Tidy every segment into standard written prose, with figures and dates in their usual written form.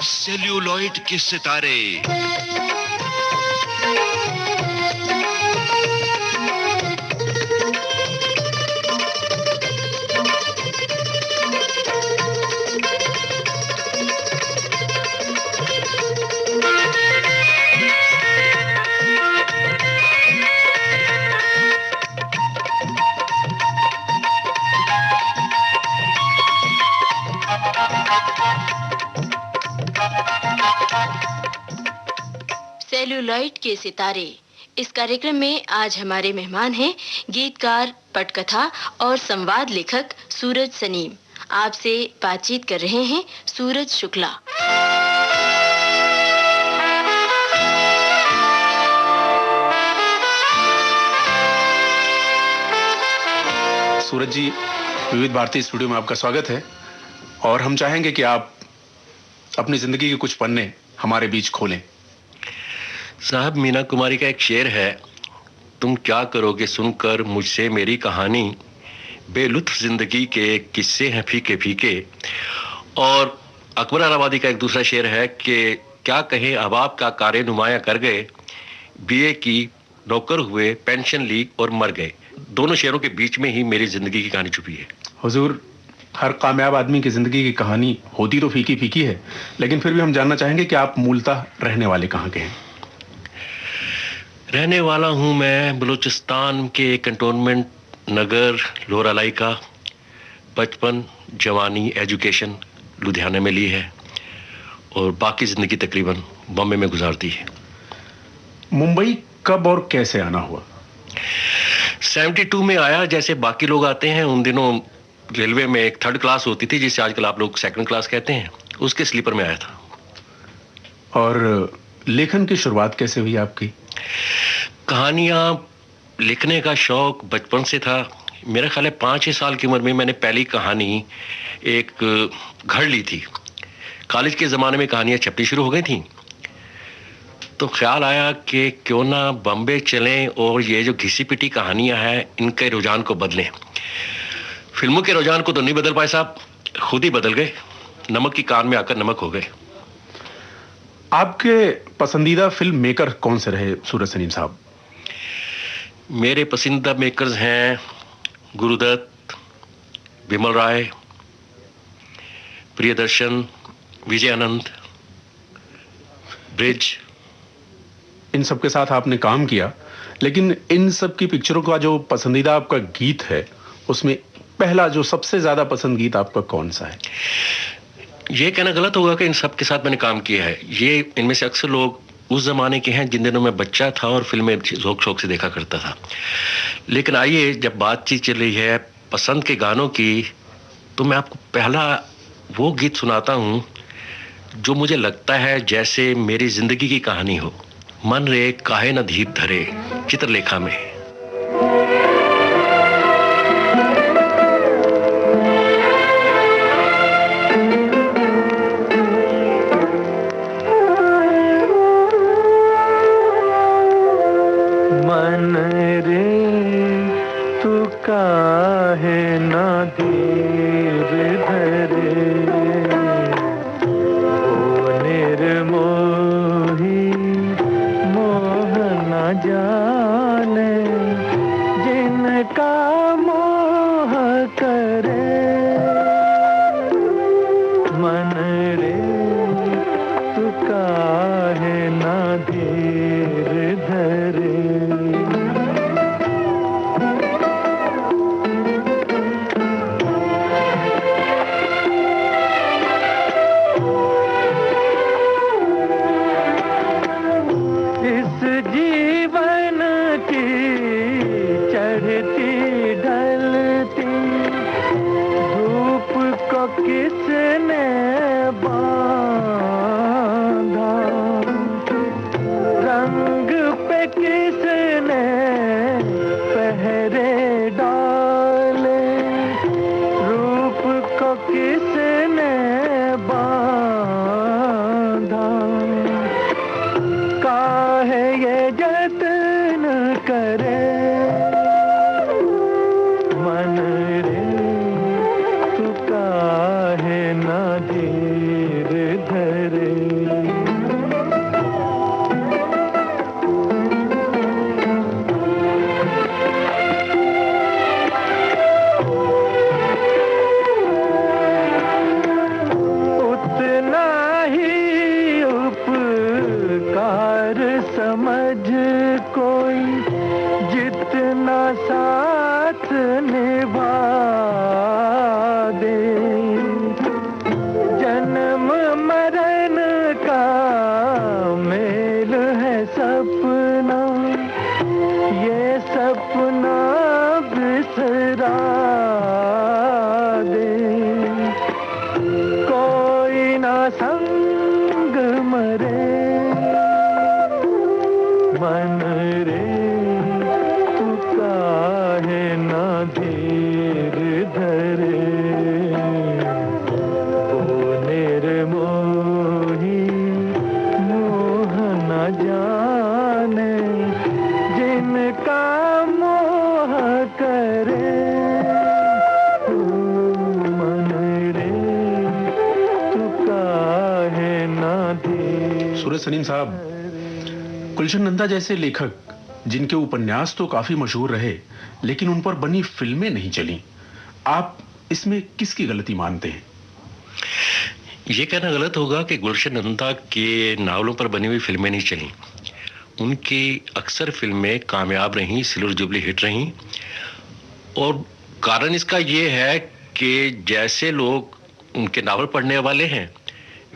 Celluloid के सितारे। Celluloid के सितारे। इस कार्यक्रम में आज हमारे मेहमान हैं गीतकार, पटकथा और संवाद लेखक सूरज सनीम। आपसे बातचीत कर रहे हैं सूरज शुक्ला। सूरज जी, विविध भारती स्टूडियो में आपका स्वागत है और हम चाहेंगे कि आप अपनी जिंदगी के कुछ पन्ने हमारे बीच खोलें। साहब, मीना कुमारी का एक शेर है, तुम क्या करोगे सुनकर मुझसे मेरी कहानी, बेलुत्फ जिंदगी के किस्से हैं फीके फीके। और अकबर अलाहाबादी का एक दूसरा शेर है कि क्या कहें अहबाब का कारे नुमाया कर गए, बीए की नौकर हुए, पेंशन ली और मर गए। दोनों शेरों के बीच में ही मेरी जिंदगी की कहानी छुपी है। हुजूर, हर कामयाब आदमी की जिंदगी की कहानी होती तो फीकी फीकी है, लेकिन फिर भी हम जानना चाहेंगे कि आप मूलतः रहने वाले कहाँ के हैं? रहने वाला हूँ मैं बलूचिस्तान के कंटोनमेंट नगर लोरालाई का। बचपन, जवानी, एजुकेशन लुधियाना में ली है और बाकी जिंदगी तकरीबन बॉम्बे में गुजार दी है। मुंबई कब और कैसे आना हुआ? 72 में आया, जैसे बाकी लोग आते हैं। उन दिनों रेलवे में एक थर्ड क्लास होती थी जिसे आजकल आप लोग सेकंड क्लास कहते हैं, उसके स्लीपर में आया था। और लेखन की शुरुआत कैसे हुई आपकी? कहानियां लिखने का शौक बचपन से था। मेरे ख्याल है 5-6 साल की उम्र में मैंने पहली कहानी एक घर ली थी। कॉलेज के ज़माने में कहानियां छपनी शुरू हो गई थी, तो ख्याल आया कि क्यों ना बॉम्बे चलें और ये जो घिसी पिटी कहानियां हैं इनके रुझान को बदलें। फिल्मों के रुझान को तो नहीं बदल पाए साहब, खुद ही बदल गए। नमक की कान में आकर नमक हो गए। आपके पसंदीदा फिल्म मेकर कौन से रहे सूरज सनीम साहब? मेरे पसंदीदा मेकर्स हैं गुरुदत्त, विमल राय, प्रियदर्शन, विजय आनंद, ब्रिज। इन सब के साथ आपने काम किया, लेकिन इन सब की पिक्चरों का जो पसंदीदा आपका गीत है, उसमें पहला जो सबसे ज्यादा पसंद गीत आपका कौन सा है? ये कहना गलत होगा कि इन सब के साथ मैंने काम किया है। ये इनमें से अक्सर लोग उस जमाने के हैं जिन दिनों मैं बच्चा था और फिल्में शौक शौक से देखा करता था। लेकिन आइए, जब बातचीत चल रही है पसंद के गानों की, तो मैं आपको पहला वो गीत सुनाता हूँ जो मुझे लगता है जैसे मेरी जिंदगी की कहानी हो। मन रे काहे न धीर धरे, चित्रलेखा में। मन रे तू काहे न धीर धरे, ओ निर्मोही मोह न जाने, मरे मन रे तू काहे ना धीर धरे ओ निर्मोही मोह न जाने जिनका मोह करे मन रे तू काहे ना धीर। सूरज सलीम साहब, गुलशन नंदा जैसे लेखक जिनके उपन्यास तो काफी मशहूर रहे लेकिन उन पर बनी फिल्में नहीं चली, आप इसमें किसकी गलती मानते हैं? ये कहना गलत होगा कि गुलशन नंदा के नावलों पर बनी हुई फिल्में नहीं चली। उनकी अक्सर फिल्में कामयाब रहीं, सिल्वर जुबली हिट रहीं, और कारण इसका ये है कि जैसे लोग उनके नावल पढ़ने वाले हैं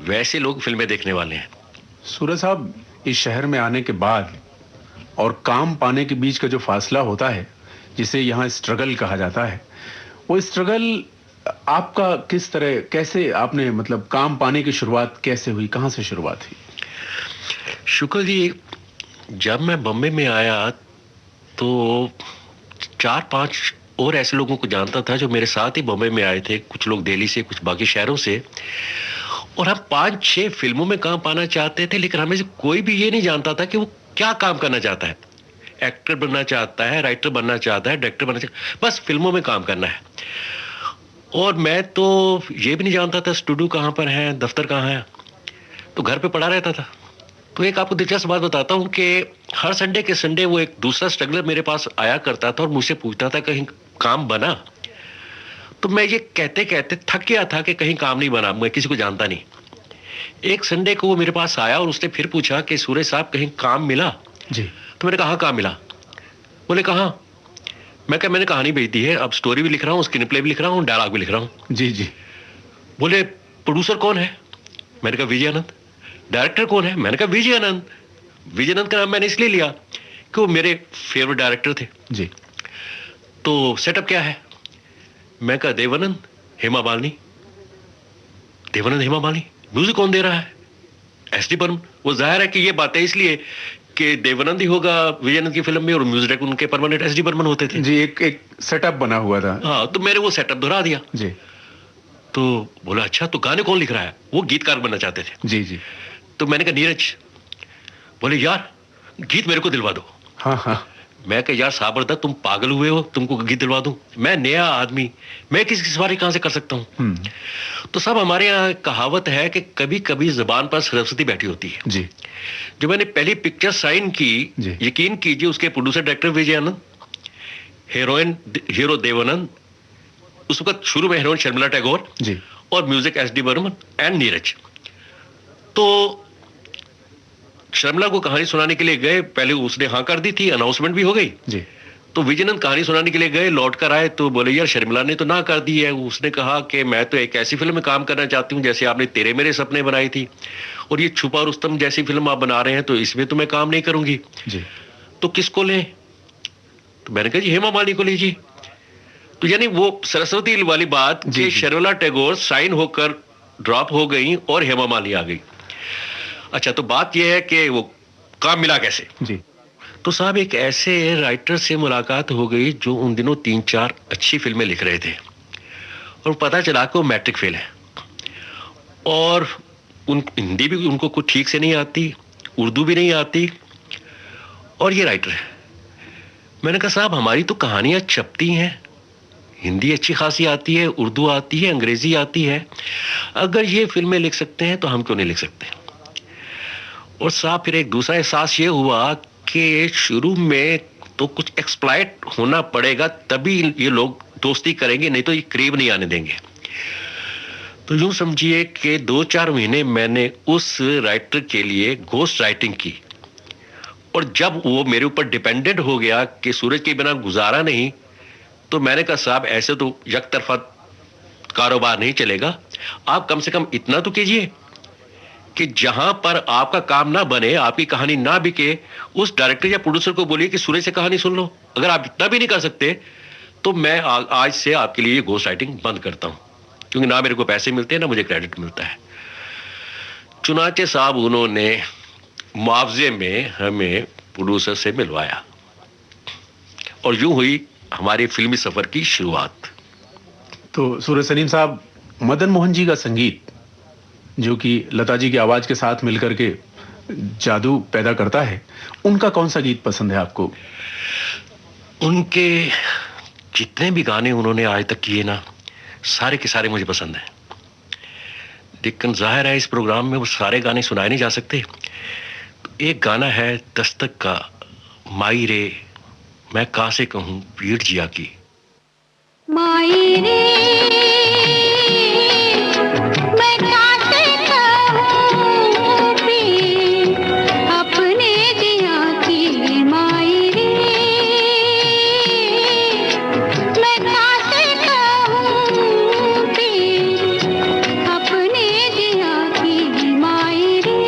वैसे लोग फिल्में देखने वाले हैं। सूरज साहब, इस शहर में आने के बाद और काम पाने के बीच का जो फासला होता है, जिसे यहाँ स्ट्रगल कहा जाता है, वो स्ट्रगल आपका किस तरह, कैसे आपने मतलब काम पाने की शुरुआत कैसे हुई, कहाँ से शुरुआत हुई? शुक्र जी, जब मैं बम्बई में आया तो 4-5 और ऐसे लोगों को जानता था जो मेरे साथ ही बम्बई में आए थे, कुछ लोग दिल्ली से, कुछ बाकी शहरों से, और हम 5-6 फिल्मों में काम पाना चाहते थे, लेकिन हमें से कोई भी ये नहीं जानता था कि वो क्या काम करना चाहता है। एक्टर बनना चाहता है, राइटर बनना चाहता है, डायरेक्टर बनना चाहता है, बस फिल्मों में काम करना है। और मैं तो ये भी नहीं जानता था स्टूडियो कहाँ पर है, दफ्तर कहाँ है, तो घर पे पड़ा रहता था। तो एक आपको दिलचस्प बात बताता हूँ कि हर संडे के संडे वो एक दूसरा स्ट्रगलर मेरे पास आया करता था और मुझसे पूछता था कहीं काम बना। तो मैं ये कहते कहते थक गया था कि कहीं काम नहीं बना, मैं किसी को जानता नहीं। एक संडे को वो मेरे पास आया और उसने फिर पूछा कि सूरज साहब कहीं काम मिला जी। तो मैंने कहा काम मिला। बोले कहाँ? मैं कहा मैंने कहानी भेज दी है, अब स्टोरी भी लिख रहा हूँ, स्क्रीन प्ले भी लिख रहा हूँ, डायलॉग भी लिख रहा हूँ। जी जी। बोले प्रोड्यूसर कौन है? मैंने कहा विजय आनंद। डायरेक्टर कौन है? मैंने कहा विजय आनंद। विजय आनंद का नाम मैंने इसलिए लिया कि वो मेरे फेवरेट डायरेक्टर थे जी। तो सेटअप क्या है? मैं कहा देवानंद, हेमा मालिनी। देवानंद, हेमा मालिनी, म्यूजिक कौन दे रहा है? एसडी बर्मन। वो जाहिर है कि ये बातें इसलिए कि देवानंद ही होगा विजयानंद की फिल्म में और म्यूजिक उनके परमानेंट एसडी बर्मन होते थे जी। एक सेटअप बना हुआ था। हाँ, तो मैंने वो सेटअप दोहरा दिया जी। तो बोला अच्छा तो गाने कौन लिख रहा है? वो गीतकार बनना चाहते थे। जी जी। तो मैंने कहा नीरज। बोले यार गीत मेरे को दिलवा दो। हाँ हाँ। मैं कहा यार साबरदा तुम पागल हुए हो, तुमको गीत दिलवा दूं? मैं नया आदमी, मैं किसी की सवारी कहां से कर सकता हूं? तो सब हमारे यहाँ कहावत है कि कभी कभी जुबान पर सरस्वती बैठी होती है जी। जो मैंने पहली पिक्चर साइन की, यकीन कीजिए उसके producer director Vijay Anand, hero Dev Anand, उस वक्त शुरू में हीरोइन शर्मिला टैगोर जी, और music SD Burman and Neeraj. तो शर्मिला को कहानी सुनाने के लिए गए, पहले उसने हाँ कर दी थी, अनाउंसमेंट भी हो गई जी। तो विजयनंद कहानी सुनाने के लिए गए, लौट कर आए तो बोले यार शर्मिला ने तो ना कर दी है। उसने कहा कि मैं तो एक ऐसी फिल्म में काम करना चाहती हूँ जैसे आपने तेरे मेरे सपने बनाई थी, और ये छुपा रुस्तम जैसी फिल्म आप बना रहे हैं तो इसमें तो मैं काम नहीं करूंगी जी। तो किसको लें? तो मैंने कहा जी हेमा मालिनी को लीजिए। तो यानी वो सरस्वती वाली बात कि शर्मिला टैगोर साइन होकर ड्रॉप हो गई और हेमा मालिनी आ गई। अच्छा, तो बात यह है कि वो काम मिला कैसे जी। तो साहब एक ऐसे राइटर से मुलाकात हो गई जो उन दिनों 3-4 अच्छी फिल्में लिख रहे थे और पता चला कि वो मैट्रिक फेल है और हिंदी भी उनको कुछ ठीक से नहीं आती, उर्दू भी नहीं आती, और ये राइटर है। मैंने कहा साहब हमारी तो कहानियां छपती हैं, हिंदी अच्छी खासी आती है, उर्दू आती है, अंग्रेजी आती है, अगर ये फिल्में लिख सकते हैं तो हम क्यों नहीं लिख सकते? और साहब फिर एक दूसरा एहसास ये हुआ कि शुरू में तो कुछ एक्सप्लॉइट होना पड़ेगा तभी ये लोग दोस्ती करेंगे, नहीं तो ये करीब नहीं आने देंगे। तो यूं समझिए कि 2-4 महीने मैंने उस राइटर के लिए घोस्ट राइटिंग की, और जब वो मेरे ऊपर डिपेंडेंट हो गया कि सूरज के बिना गुजारा नहीं, तो मैंने कहा साहब ऐसे तो एक तरफा कारोबार नहीं चलेगा, आप कम से कम इतना तो कीजिए कि जहां पर आपका काम ना बने, आपकी कहानी ना बिके, उस डायरेक्टर या प्रोड्यूसर को बोलिए कि सूरज से कहानी सुन लो। अगर आप इतना भी नहीं कर सकते तो मैं आज से आपके लिए घोस्ट राइटिंग बंद करता हूं, क्योंकि ना मेरे को पैसे मिलते हैं ना मुझे क्रेडिट मिलता है। चुनाचे साहब उन्होंने मुआवजे में हमें प्रोड्यूसर से मिलवाया और यूं हुई हमारी फिल्मी सफर की शुरुआत। तो सूरज सलीम साहब, मदन मोहन जी का संगीत जो कि लता जी की आवाज के साथ मिलकर के जादू पैदा करता है, उनका कौन सा गीत पसंद है आपको? उनके जितने भी गाने उन्होंने आज तक किए ना, सारे के सारे मुझे पसंद हैं। लेकिन जाहिर है इस प्रोग्राम में वो सारे गाने सुनाए नहीं जा सकते। तो एक गाना है दस्तक का, माई रे मैं कहाँ से कहूँ पीर जिया की। माई रे मैं कहाँ से कहूँ पीर अपने जिया की। माई रे मैं कहाँ से कहूँ पीर अपने जिया की। माई रे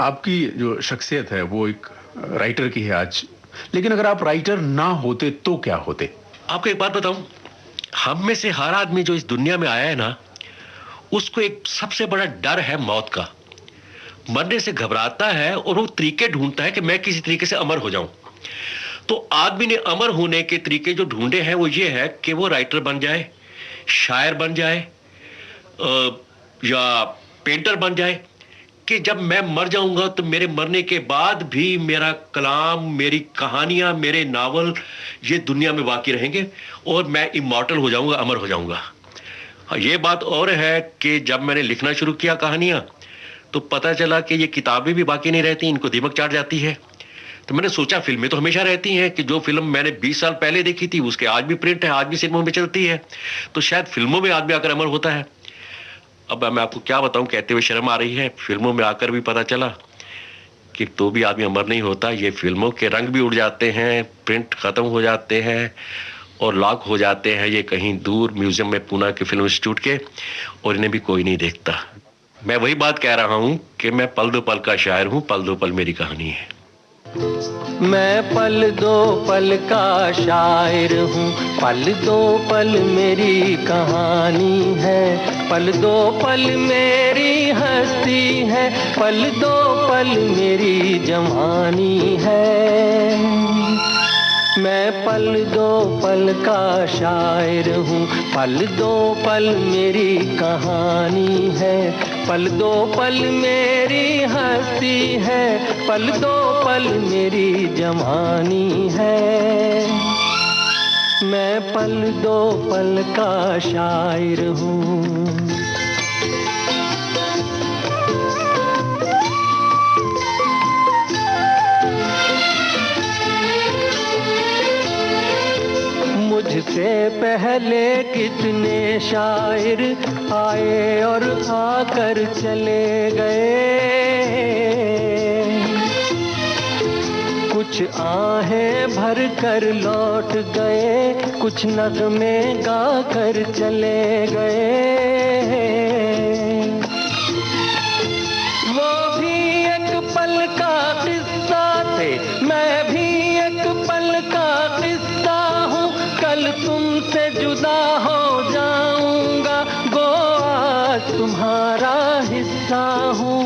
आपकी जो शख्सियत है वो एक राइटर की है आज, लेकिन अगर आप राइटर ना होते तो क्या होते? आपको एक बात बताऊं, हम में से हर आदमी जो इस दुनिया में आया है ना, उसको एक सबसे बड़ा डर है मौत का। मरने से घबराता है और वो तरीके ढूंढता है कि मैं किसी तरीके से अमर हो जाऊं। तो आदमी ने अमर होने के तरीके जो ढूंढे हैं वो ये है कि वो राइटर बन जाए, शायर बन जाए, या पेंटर बन जाए, कि जब मैं मर जाऊंगा तो मेरे मरने के बाद भी मेरा कलाम, मेरी कहानियां, मेरे नावल ये दुनिया में बाकी रहेंगे और मैं इमॉर्टल हो जाऊंगा, अमर हो जाऊंगा। ये बात और है कि जब मैंने लिखना शुरू किया कहानियां तो पता चला कि ये किताबें भी बाकी नहीं रहती, इनको दीमक चाट जाती है। तो मैंने सोचा फिल्में तो हमेशा रहती हैं, कि जो फिल्म मैंने 20 साल पहले देखी थी उसके आज भी प्रिंट है, आज भी सिनेमा में चलती है, तो शायद फिल्मों में आदमी आकर अमर होता है। अब मैं आपको क्या बताऊं, कहते हुए शर्म आ रही है, फिल्मों में आकर भी पता चला कि तो भी आदमी अमर नहीं होता। ये फिल्मों के रंग भी उड़ जाते हैं, प्रिंट खत्म हो जाते हैं और लॉक हो जाते हैं ये कहीं दूर म्यूजियम में पुणे के फिल्म इंस्टीट्यूट के, और इन्हें भी कोई नहीं देखता। मैं वही बात कह रहा हूं कि मैं पल दो पल का शायर हूं, पल दो पल मेरी कहानी है। मैं पल दो पल का शायर हूँ, पल दो पल मेरी कहानी है, पल दो पल मेरी हस्ती है, पल दो पल मेरी जवानी है। मैं पल दो पल का शायर हूँ, पल दो पल मेरी कहानी है, पल दो पल मेरी हस्ती है, पल दो पल मेरी जवानी है। मैं पल दो पल का शायर हूँ। मुझसे पहले कितने शायर आए और आकर चले गए, कुछ आहें भर कर लौट गए, कुछ नगमे गा कर चले गए। वो भी एक पल का किस्सा थे, मैं भी एक पल का किस्सा हूँ, कल तुमसे जुदा हो जाऊंगा, गो आज तुम्हारा हिस्सा हूँ।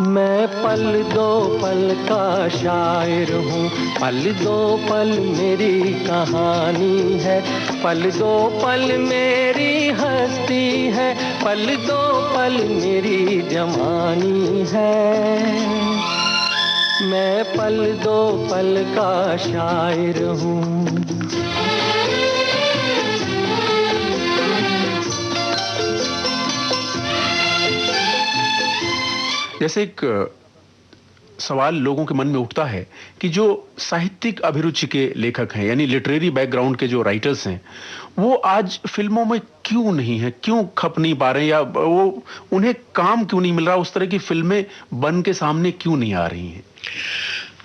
मैं पल दो पल का शायर हूँ, पल दो पल मेरी कहानी है, पल दो पल मेरी हस्ती है, पल दो पल मेरी जवानी है। मैं पल दो पल का शायर हूँ। जैसे एक सवाल लोगों के मन में उठता है कि जो साहित्यिक अभिरुचि के लेखक हैं, यानी लिटरेरी बैकग्राउंड के जो राइटर्स हैं, वो आज फिल्मों में क्यों नहीं है, क्यों खप नहीं पा रहे हैं, या वो उन्हें काम क्यों नहीं मिल रहा, उस तरह की फिल्में बन के सामने क्यों नहीं आ रही हैं?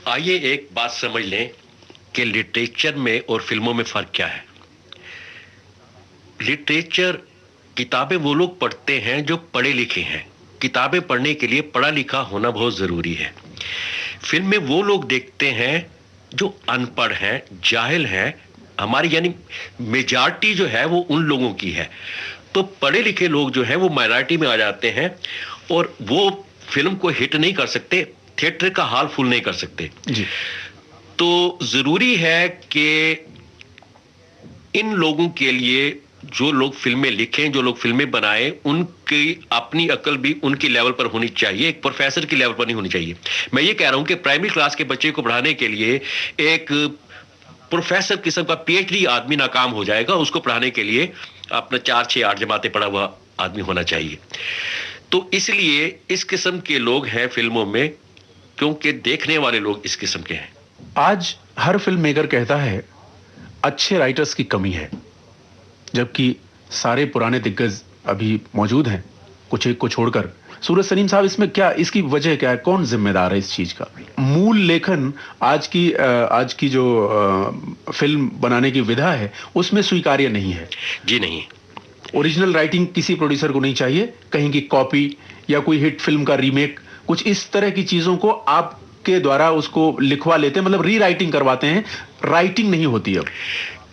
आइए एक बात समझ लें कि लिटरेचर में और फिल्मों में फर्क क्या है। लिटरेचर किताबें वो लोग पढ़ते हैं जो पढ़े लिखे हैं, किताबें पढ़ने के लिए पढ़ा लिखा होना बहुत जरूरी है। फिल्में वो लोग देखते हैं जो अनपढ़ हैं, जाहिल हैं, हमारी यानी मेजॉरिटी जो है वो उन लोगों की है। तो पढ़े लिखे लोग जो हैं वो माइनॉरिटी में आ जाते हैं और वो फिल्म को हिट नहीं कर सकते, थिएटर का हाल फुल नहीं कर सकते जी। तो जरूरी है कि इन लोगों के लिए जो लोग फिल्में लिखें, जो लोग फिल्में बनाएं, उनकी अपनी अकल भी उनकी लेवल पर होनी चाहिए, एक प्रोफेसर की लेवल पर नहीं होनी चाहिए। मैं ये कह रहा हूं कि प्राइमरी क्लास के बच्चे को पढ़ाने के लिए एक प्रोफेसर किस्म का पीएचडी आदमी नाकाम हो जाएगा, उसको पढ़ाने के लिए अपना 4, 6, 8 जमातें पढ़ा हुआ आदमी होना चाहिए। तो इसलिए इस किस्म के लोग हैं फिल्मों में, क्योंकि देखने वाले लोग इस किस्म के हैं। आज हर फिल्म मेकर कहता है अच्छे राइटर्स की कमी है, जबकि सारे पुराने दिग्गज अभी मौजूद हैं, कुछ एक को छोड़कर। सूरज सलीम साहब, इसमें क्या, इसकी वजह क्या है, कौन जिम्मेदार है इस चीज का? मूल लेखन आज की जो फिल्म बनाने की विधा है उसमें स्वीकार्य नहीं है। जी नहीं, ओरिजिनल राइटिंग किसी प्रोड्यूसर को नहीं चाहिए, कहीं की कॉपी या कोई हिट फिल्म का रीमेक, कुछ इस तरह की चीजों को आपके द्वारा उसको लिखवा लेते हैं, मतलब री राइटिंग करवाते हैं, राइटिंग नहीं होती। अब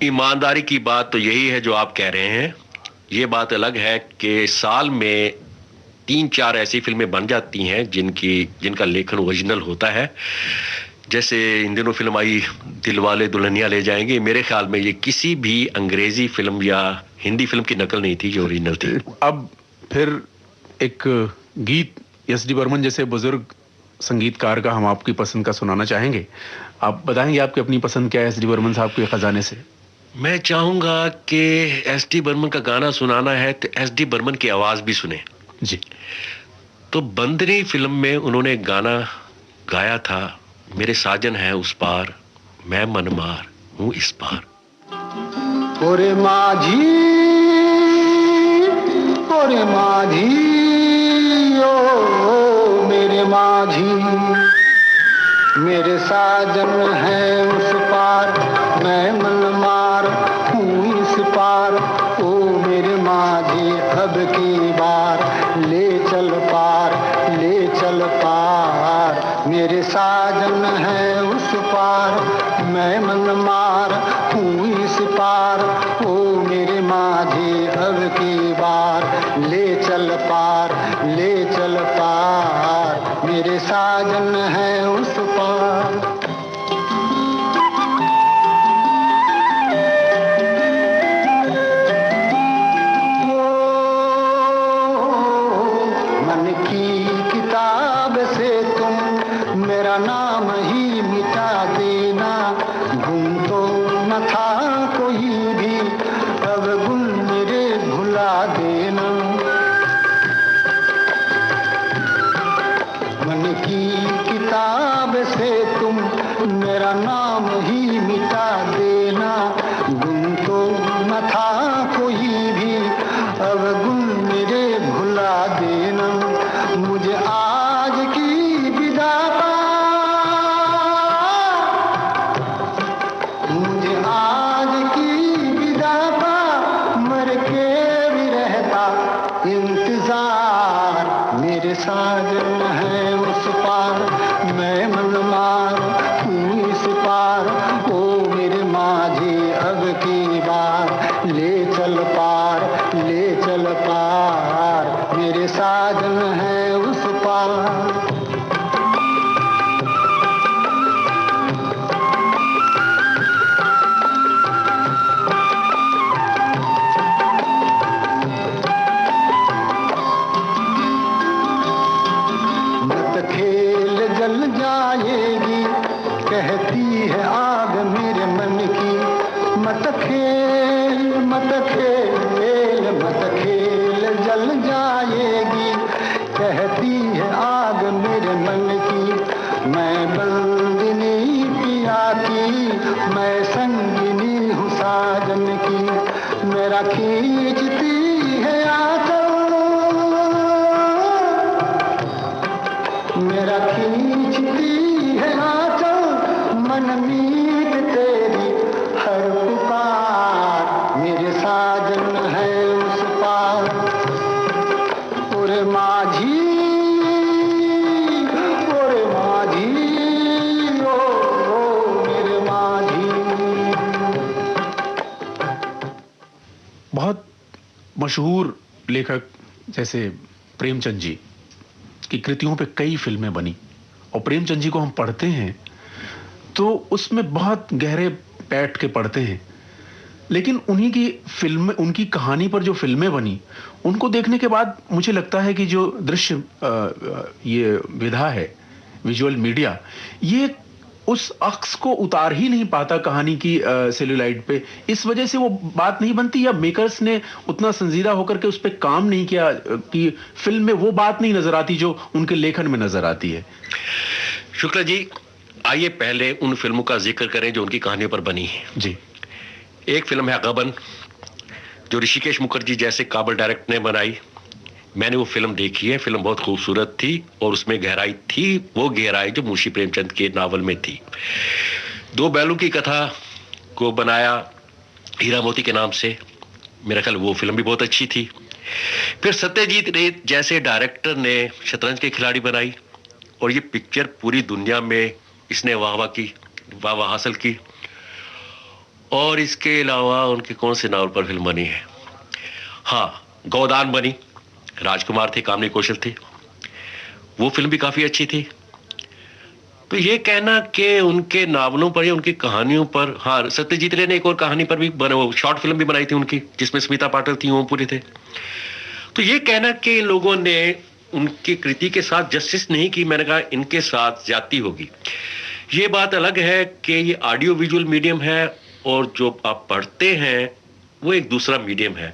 ईमानदारी की बात तो यही है जो आप कह रहे हैं। ये बात अलग है कि साल में 3-4 ऐसी फिल्में बन जाती हैं जिनका लेखन ओरिजिनल होता है, जैसे इन दिनों फिल्म आई दिलवाले दुल्हनिया ले जाएंगे, मेरे ख्याल में ये किसी भी अंग्रेजी फिल्म या हिंदी फिल्म की नकल नहीं थी, जो ओरिजिनल थी। अब फिर एक गीत एस डी बर्मन जैसे बुजुर्ग संगीतकार का हम आपकी पसंद का सुनाना चाहेंगे। आप बताएंगे आपकी अपनी पसंद क्या है एस डी बर्मन साहब के खजाने से? मैं चाहूंगा कि एस डी बर्मन का गाना सुनाना है तो एस डी बर्मन की आवाज भी सुने जी। तो बंदनी फिल्म में उन्होंने गाना गाया था, मेरे साजन है उस पार, मैं मनमार हूं इस पार। ओरे माझी ओ मेरे माझी, मेरे साजन है उस पार, मैं मनमार हूँ इस पार। ओ मेरे माझी अब की बार ले चल पार, ले चल पार। मेरे साजन है उस पार, मैं मनमार हूँ इस पार। ओ मेरे माझी अब की बार ले चल पार, ले चल पार। मेरे साजन है उस पार। मन की किताब से तुम मेरा नाम ही मिटा देना, गुम तो न था कोई भी, अब गुण मेरे भुला देना। मन की किताब से तुम मेरा नाम ही मिटा देना, गुम तो न था कोई भी, अब गुण मेरे भुला देना। मुझे आज की विदा पा, मुझे आज की विदा पा, मर के भी रहता इंतजार। मेरे साजन है उस पार, मैं मनमार हूँ इस पार। ओ मेरे माझी अब की बार ले चल पार, ले चल पार। मेरे साजन है उस पार। मत खेल जल जाएगी, कहती है आग मेरे मन की। मत खेल, मत खेल, मत खेल जल जाएगी, कहती है आग मेरे मन की। मैं बंदिनी पिया की, मैं संगिनी हूँ साजन की। मेरा खींचती है आंचल, मेरा खींचती है आंचल, मन मीत तेरी हर पुकार। मेरे साजन है उस पार। ओरे माझी, ओरे माझी, ओ मेरे माझी। बहुत मशहूर लेखक जैसे प्रेमचंद जी की कृतियों पे कई फिल्में बनी, और प्रेमचंद जी को हम पढ़ते हैं तो उसमें बहुत गहरे बैठ के पढ़ते हैं। लेकिन उन्हीं की फिल्म, उनकी कहानी पर जो फिल्में बनी, उनको देखने के बाद मुझे लगता है कि जो दृश्य ये विधा है, विजुअल मीडिया, ये उस अक्स को उतार ही नहीं पाता कहानी की सेल्यूलाइड पे। इस वजह से वो बात नहीं बनती, या मेकर्स ने उतना संजीदा होकर के उस पर काम नहीं किया कि फिल्म में वो बात नहीं नजर आती जो उनके लेखन में नजर आती है। शुक्ला जी, आइए पहले उन फिल्मों का जिक्र करें जो उनकी कहानियों पर बनी है जी। एक फिल्म है गबन, जो ऋषिकेश मुखर्जी जैसे काबिल डायरेक्टर ने बनाई। मैंने वो फिल्म देखी है, फिल्म बहुत खूबसूरत थी और उसमें गहराई थी, वो गहराई जो मुंशी प्रेमचंद के नावल में थी। दो बैलों की कथा को बनाया हीरा मोती के नाम से, मेरा ख्याल वो फिल्म भी बहुत अच्छी थी। फिर सत्यजीत रे जैसे डायरेक्टर ने शतरंज के खिलाड़ी बनाई, और ये पिक्चर पूरी दुनिया में इसने वाह वाह हासिल की। और इसके अलावा उनके कौन से नावल पर फिल्म बनी है? हाँ, गोदान बनी, राजकुमार थे, कामनी कौशल थे, वो फिल्म भी काफी अच्छी थी। तो ये कहना कि उनके नावलों पर या उनकी कहानियों पर, हाँ सत्यजीत रे ने एक और कहानी पर भी शॉर्ट फिल्म भी बनाई थी उनकी, जिसमें स्मिता पाटिल थी, ओमपुरी थे। तो ये कहना कि लोगों ने उनकी कृति के साथ जस्टिस नहीं की, मैंने कहा इनके साथ ज्यादती होगी। ये बात अलग है कि ये ऑडियो विजुअल मीडियम है और जो आप पढ़ते हैं वो एक दूसरा मीडियम है।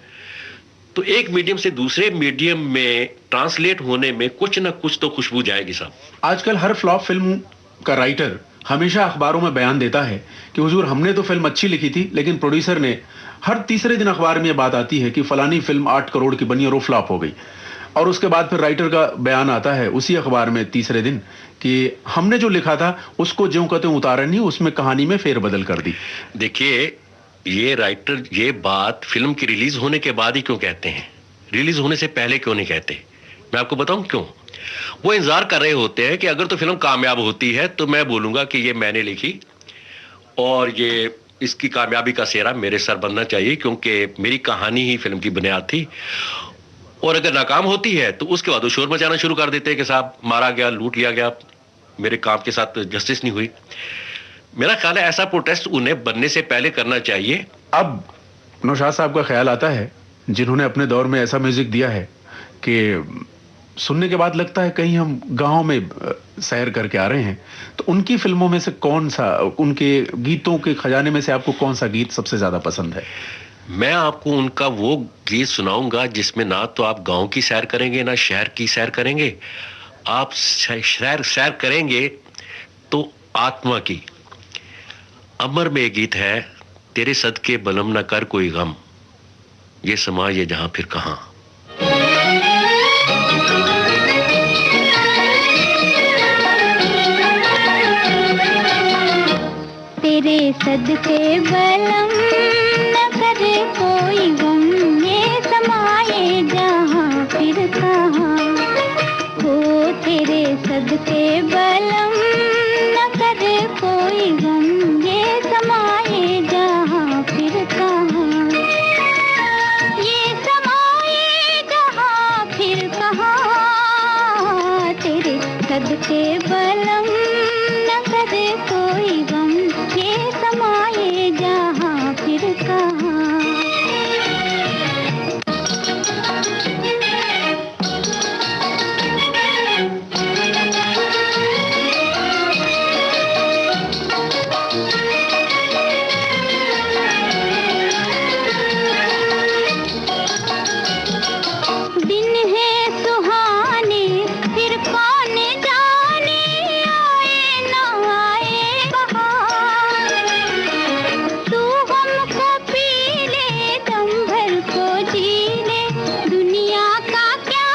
तो एक मीडियम से दूसरे मीडियम में ट्रांसलेट होने में कुछ ना कुछ तो खुशबू जाएगी साहब। आजकल हर फ्लॉप फिल्म का राइटर हमेशा अखबारों में बयान देता है कि हुजूर हमने तो फिल्म अच्छी लिखी थी, लेकिन प्रोड्यूसर ने, हर तीसरे दिन अखबार में यह बात आती है कि फलानी फिल्म 8 करोड़ की बनी और वो फ्लॉप हो गई। और उसके बाद फिर राइटर का बयान आता है उसी अखबार में तीसरे दिन कि हमने जो लिखा था उसको ज्यों का त्यों उतारा नहीं, उसमें कहानी में फेरबदल कर दी। देखिए, ये राइटर ये बात फिल्म की रिलीज होने के बाद ही क्यों कहते हैं, रिलीज होने से पहले क्यों नहीं कहते? मैं आपको बताऊं क्यों। वो इंतजार कर रहे होते हैं कि अगर तो फिल्म कामयाब होती है तो मैं बोलूंगा कि ये मैंने लिखी और ये इसकी कामयाबी का सेहरा मेरे सर बनना चाहिए, क्योंकि मेरी कहानी ही फिल्म की बुनियाद थी। और अगर नाकाम होती है तो उसके बाद वो शोर मचाना शुरू कर देते हैं कि साहब मारा गया, लूट लिया गया, मेरे काम के साथ जस्टिस नहीं हुई। मेरा ख्याल है ऐसा प्रोटेस्ट उन्हें बनने से पहले करना चाहिए। अब नौशाद साहब का ख्याल आता है, जिन्होंने अपने दौर में ऐसा म्यूजिक दिया है कि सुनने के बाद लगता है कहीं हम गांव में सैर करके आ रहे हैं। तो उनकी फिल्मों में से कौन सा, उनके गीतों के खजाने में से आपको कौन सा गीत सबसे ज्यादा पसंद है? मैं आपको उनका वो गीत सुनाऊंगा जिसमें ना तो आप गांव की सैर करेंगे ना शहर की सैर करेंगे, आप सैर करेंगे तो आत्मा की। अमर में एक गीत है, तेरे सदके बलम न कर कोई गम, ये समा ये जहां फिर कहां। तेरे सदके बलम न करे कोई गम, ये समाए जहां फिर कहां। हो तेरे सदके बलम न करे कोई गम, ये समाए जहां फिर कहां। ये समाए जहां फिर कहां, तेरे सदके बलम न करे कोई गम, ये समाए जहां फिर कहां। दिन है सुहाने फिर कौन जाने, आए न आए बहार। तू हमको पी ले दम भर को जी ले, दुनिया का क्या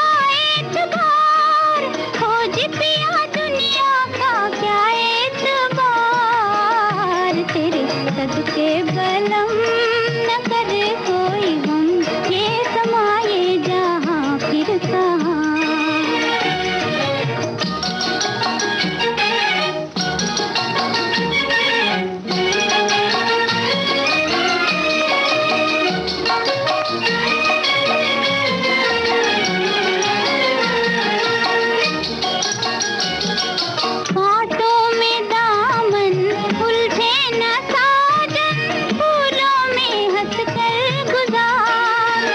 एतबार। खोज पिया दुनिया का क्या एतबार। तेरे सदके बलम न करे कोई गम, ये समाए जहां फिर कहां। कांटों में दामन उलझे न साजन, फूलों में हंस कर गुजार।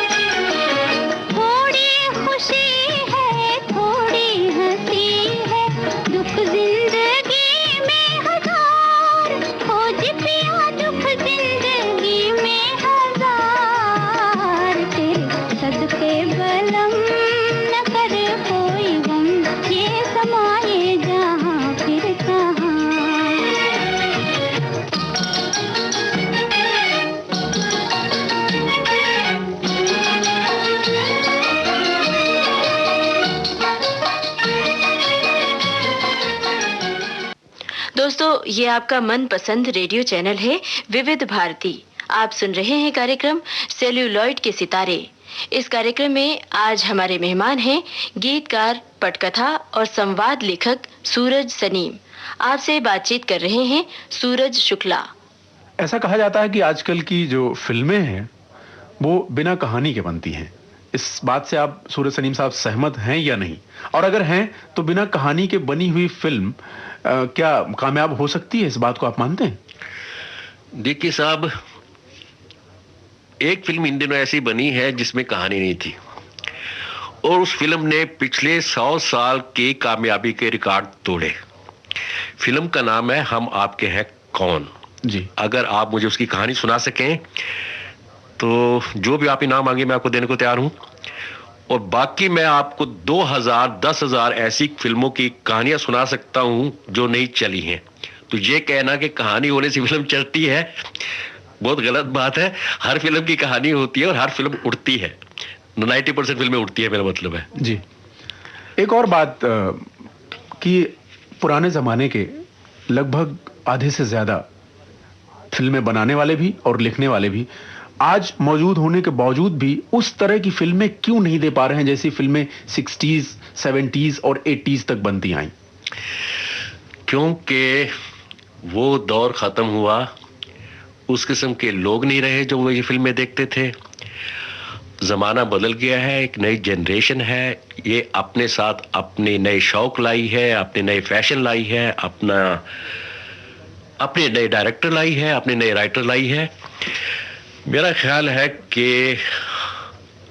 थोड़ी खुशी है थोड़ी हंसी है, दुख जिंदगी में हजार। खोज पिया दुख जिंदगी में हजार। तेरे सदके बलम न करे कोई गम, ये समाए जहां फिर कहां। दोस्तों, ये आपका मनपसंद रेडियो चैनल है विविध भारती। आप सुन रहे हैं कार्यक्रम सेल्यूलॉइड के सितारे। इस कार्यक्रम में आज हमारे मेहमान हैं गीतकार, पटकथा और संवाद लेखक सूरज सनीम। आपसे बातचीत कर रहे हैं सूरज शुक्ला। ऐसा कहा जाता है कि आजकल की जो फिल्में हैं वो बिना कहानी के बनती हैं, इस बात से आप सूरज सलीम साहब सहमत हैं या नहीं? और अगर हैं तो बिना कहानी के बनी हुई फिल्म क्या कामयाब हो सकती है? इस बात को आप मानते हैं? देखिए साहब, एक फिल्म इन दिनों ऐसी बनी है जिसमें कहानी नहीं थी, और उस फिल्म ने पिछले 100 साल की कामयाबी के रिकॉर्ड तोड़े। फिल्म का नाम है हम आपके हैं कौन जी। अगर आप मुझे उसकी कहानी सुना सकें तो जो भी आप इनाम मांगे मैं आपको देने को तैयार हूं, और बाकी मैं आपको 2000 10,000 ऐसी फिल्मों की कहानियां सुना सकता हूं जो नहीं चली हैं। तो ये कहना कि कहानी होने से फिल्म चलती है, बहुत गलत बात है। हर फिल्म की कहानी होती है और हर फिल्म उड़ती है। 90% फिल्में उड़ती है, मेरा मतलब है। जी। एक और बात कि पुराने जमाने के लगभग आधे से ज्यादा फिल्में बनाने वाले भी और लिखने वाले भी आज मौजूद होने के बावजूद भी उस तरह की फिल्में क्यों नहीं दे पा रहे हैं जैसी फिल्में 60s, 70s और 80s तक बनती आई? क्योंकि वो दौर खत्म हुआ, उस किस्म के लोग नहीं रहे जो वो ये फिल्में देखते थे। जमाना बदल गया है, एक नई जनरेशन है, ये अपने साथ अपने नए शौक लाई है, अपने नए फैशन लाई है, अपने नए डायरेक्टर लाई है, अपने नए राइटर लाई है। मेरा ख्याल है कि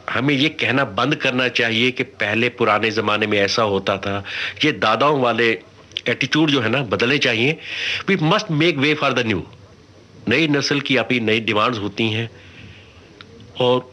हमें ये कहना बंद करना चाहिए कि पहले पुराने जमाने में ऐसा होता था। ये दादाओं वाले एटीट्यूड जो है ना, बदलने चाहिए। We must make way for the new. नई नस्ल की अपनी नई डिमांड्स होती हैं और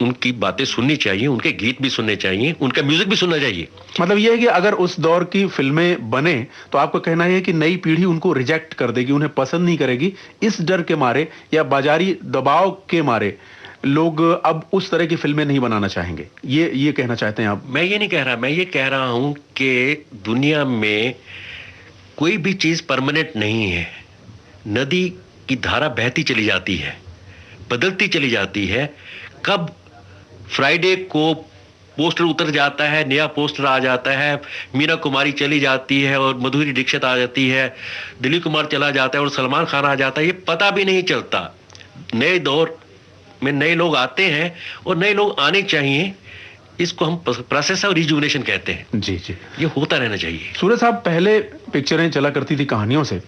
उनकी बातें सुननी चाहिए, उनके गीत भी सुनने चाहिए, उनका म्यूजिक भी सुनना चाहिए। मतलब यह है कि अगर उस दौर की फिल्में बने तो आपका कहना है कि नई पीढ़ी उनको रिजेक्ट कर देगी, उन्हें पसंद नहीं करेगी, इस डर के मारे या बाजारी दबाव के मारे लोग अब उस तरह की फिल्में नहीं बनाना चाहेंगे, ये कहना चाहते हैं आप? मैं ये नहीं कह रहा, मैं ये कह रहा हूं कि दुनिया में कोई भी चीज परमानेंट नहीं है। नदी की धारा बहती चली जाती है, बदलती चली जाती है। कब फ्राइडे को पोस्टर उतर जाता है, नया पोस्टर आ जाता है, मीना कुमारी चली जाती है और मधुरी दीक्षित आ जाती है, दिलीप कुमार चला जाता है और सलमान खान आ जाता है, ये पता भी नहीं चलता। नए दौर में नए लोग आते हैं और नए लोग आने चाहिए। इसको हम प्रोसेस ऑफ रिजुविनेशन कहते हैं। जी जी, ये होता रहना चाहिए। सूरज साहब, पहले पिक्चरें चला करती थी कहानियों से,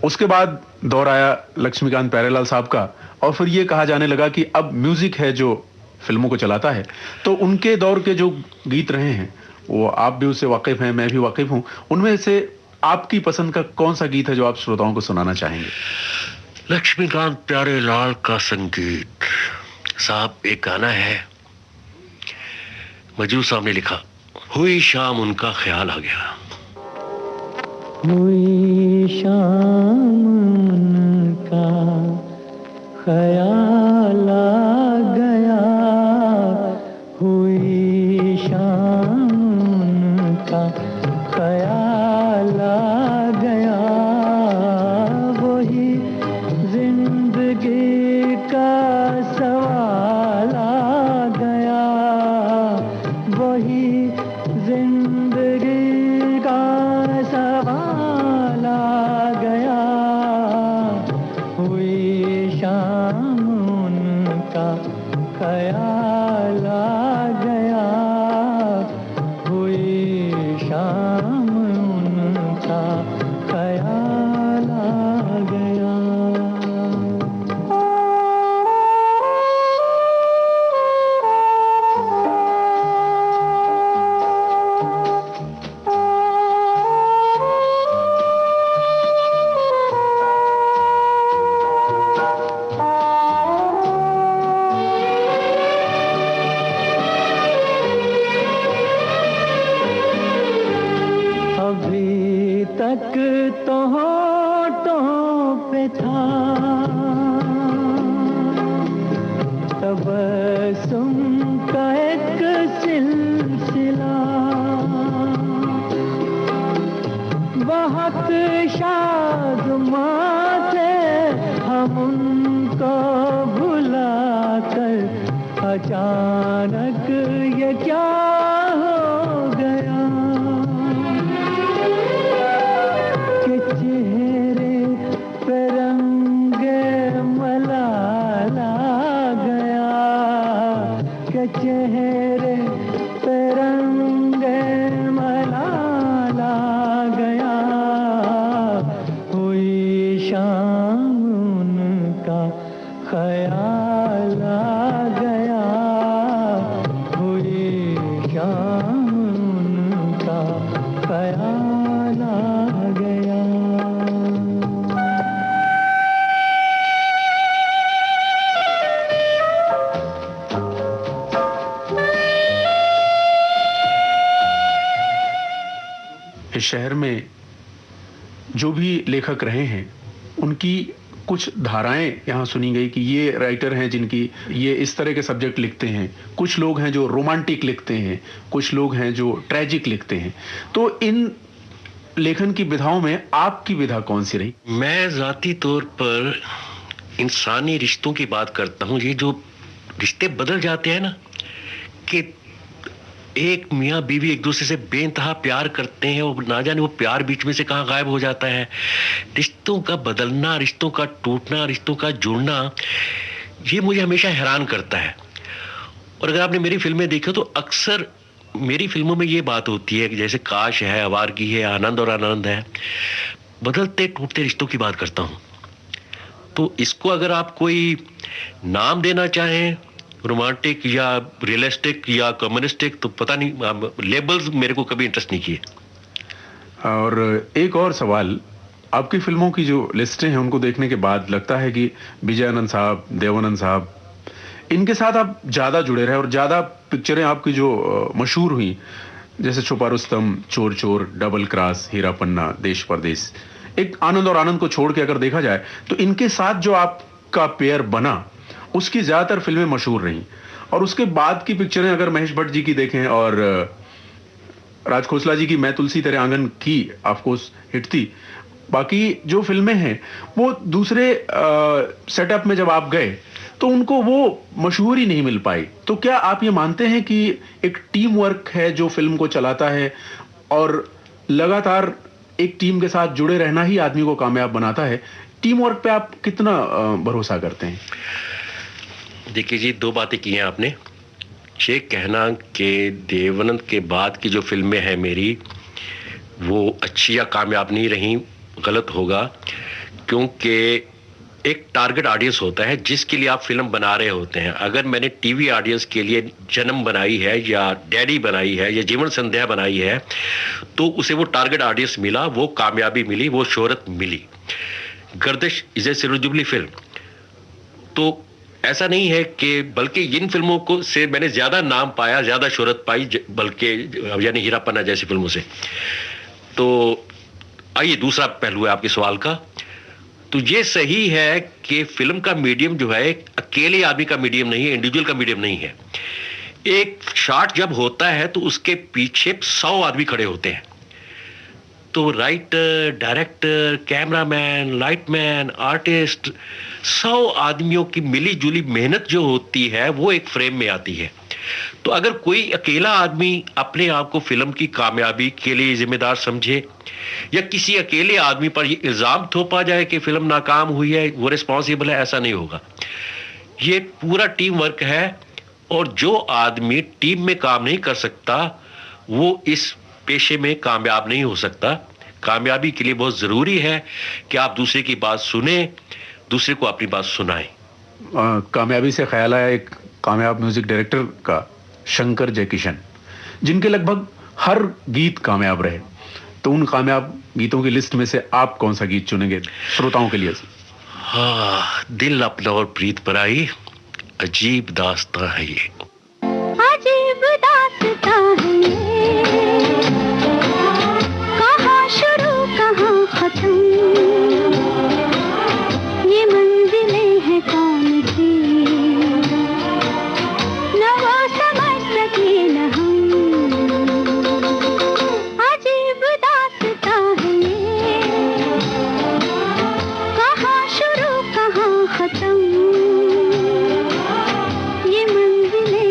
उसके बाद दौर आया लक्ष्मीकांत प्यारेलाल साहब का, और फिर ये कहा जाने लगा कि अब म्यूजिक है जो फिल्मों को चलाता है। तो उनके दौर के जो गीत रहे हैं वो आप भी उससे वाकिफ हैं, मैं भी वाकिफ हूं। उनमें से आपकी पसंद का कौन सा गीत है जो आप श्रोताओं को सुनाना चाहेंगे? लक्ष्मीकांत प्यारेलाल का संगीत साहब, एक गाना है मजरू साहब ने लिखा, हुई शाम उनका ख्याल आ गया। हुई शाम उनका ख्याल आ गया, हुई शाम उनका ख्याल आ गया, वही जिंदगी का सवाल आ गया, वही जिंदगी का सवाल आ गया, हुई शाम उनका ख्याल आ गया, हुई शाम उनका ख्याल आ गया। अभी तक तो होठों पे था तबस्सुम का एक सिलसिला, बहुत शादमां थे हम उनको भुला कर, अचानक ये क्या हो गया कि चेहरे पे रंगे मलाल आ गया, कि चेहरे पे रंगे मलाला गया, हुई शाम उनका ख्याल आ गया, हुई शाम उनका ख्याल आ गया। इस शहर में जो भी लेखक रहे हैं उनकी कुछ धाराएं यहाँ सुनी गई कि ये राइटर हैं जिनकी ये इस तरह के सब्जेक्ट लिखते हैं, कुछ लोग हैं जो रोमांटिक लिखते हैं, कुछ लोग हैं जो ट्रेजिक लिखते हैं। तो इन लेखन की विधाओं में आपकी विधा कौन सी रही? मैं जाती तौर पर इंसानी रिश्तों की बात करता हूँ। ये जो रिश्ते बदल जाते हैं ना, कि एक मियाँ बीवी एक दूसरे से बेइंतहा प्यार करते हैं और ना जाने वो प्यार बीच में से कहाँ गायब हो जाता है। रिश्तों का बदलना, रिश्तों का टूटना, रिश्तों का जुड़ना, ये मुझे हमेशा हैरान करता है। और अगर आपने मेरी फिल्में देखी तो अक्सर मेरी फिल्मों में ये बात होती है कि जैसे काश है, आवारगी है, आनंद और आनंद है, बदलते टूटते रिश्तों की बात करता हूँ। तो इसको अगर आप कोई नाम देना चाहें, रोमांटिक या रियलिस्टिक या कम्युनिस्टिक, तो पता नहीं, लेबल्स मेरे को कभी इंटरेस्ट नहीं किए। और एक और सवाल, आपकी फिल्मों की जो लिस्टें हैं उनको देखने के बाद लगता है कि विजय आनंद साहब, देवानंद साहब, इनके साथ आप ज्यादा जुड़े रहे और ज्यादा पिक्चरें आपकी जो मशहूर हुई, जैसे छुपा रुस्तम, चोर चोर, डबल क्रॉस, हीरा पन्ना, देश परदेश, एक आनंद और आनंद को छोड़ के अगर देखा जाए तो इनके साथ जो आपका पेयर बना उसकी ज्यादातर फिल्में मशहूर रहीं। और उसके बाद की पिक्चरें अगर महेश भट्ट जी की देखें और राज खोसला जी की मैं तुलसी तेरे आंगन की ऑफकोर्स हिट थी, बाकी जो फिल्में हैं वो दूसरे सेटअप में जब आप गए तो उनको वो मशहूरी नहीं मिल पाई। तो क्या आप ये मानते हैं कि एक टीम वर्क है जो फिल्म को चलाता है और लगातार एक टीम के साथ जुड़े रहना ही आदमी को कामयाब बनाता है? टीम वर्क पे आप कितना भरोसा करते हैं? देखिए जी, दो बातें की हैं आपने। ये कहना कि देवानंद के बाद की जो फिल्में हैं मेरी वो अच्छी या कामयाब नहीं रहीं, गलत होगा। क्योंकि एक टारगेट ऑडियंस होता है जिसके लिए आप फिल्म बना रहे होते हैं। अगर मैंने टीवी ऑडियंस के लिए जन्म बनाई है या डैडी बनाई है या जीवन संध्या बनाई है तो उसे वो टारगेट ऑडियंस मिला, वो कामयाबी मिली, वो शोहरत मिली। Gardish is a silver jubilee film. तो ऐसा नहीं है कि, बल्कि इन फिल्मों को से मैंने ज्यादा नाम पाया, ज्यादा शोहरत पाई, बल्कि यानी हीरा पन्ना जैसी फिल्मों से। तो आइए, दूसरा पहलू है आपके सवाल का। तो ये सही है कि फिल्म का मीडियम जो है एक अकेले आदमी का मीडियम नहीं है, इंडिविजुअल का मीडियम नहीं है। एक शॉट जब होता है तो उसके पीछे 100 आदमी खड़े होते हैं। तो writer, director, cameraman, lightman, artist, 100 आदमियों की मिली जुली मेहनत जो होती है वो एक फ्रेम में आती है। तो अगर कोई अकेला आदमी अपने आप को फिल्म की कामयाबी के लिए जिम्मेदार समझे या किसी अकेले आदमी पर ये इल्जाम थोपा जाए कि फिल्म नाकाम हुई है, वो रिस्पॉन्सिबल है, ऐसा नहीं होगा। ये पूरा टीम वर्क है और जो आदमी टीम में काम नहीं कर सकता वो इस पेशे में कामयाब नहीं हो सकता। कामयाबी के लिए बहुत जरूरी है कि आप दूसरे की बात सुने, दूसरे को अपनी बात सुनाएं। कामयाबी से ख्याल आया एक कामयाब म्यूजिक डायरेक्टर का, शंकर जयकिशन, जिनके लगभग हर गीत कामयाब रहे। तो उन कामयाब गीतों की लिस्ट में से आप कौन सा गीत चुनेंगे श्रोताओं के लिए? हाँ, दिल अपना और प्रीत पराई, अजीब दास्तां है ये। अजीब दास्तां है ये, कहाँ शुरू कहाँ खत्म, ये मंजिलें हैं कौन सी, न वो समझ सके न हम। अजीब दास्तां है ये, कहाँ शुरू कहाँ खत्म, ये मंजिलें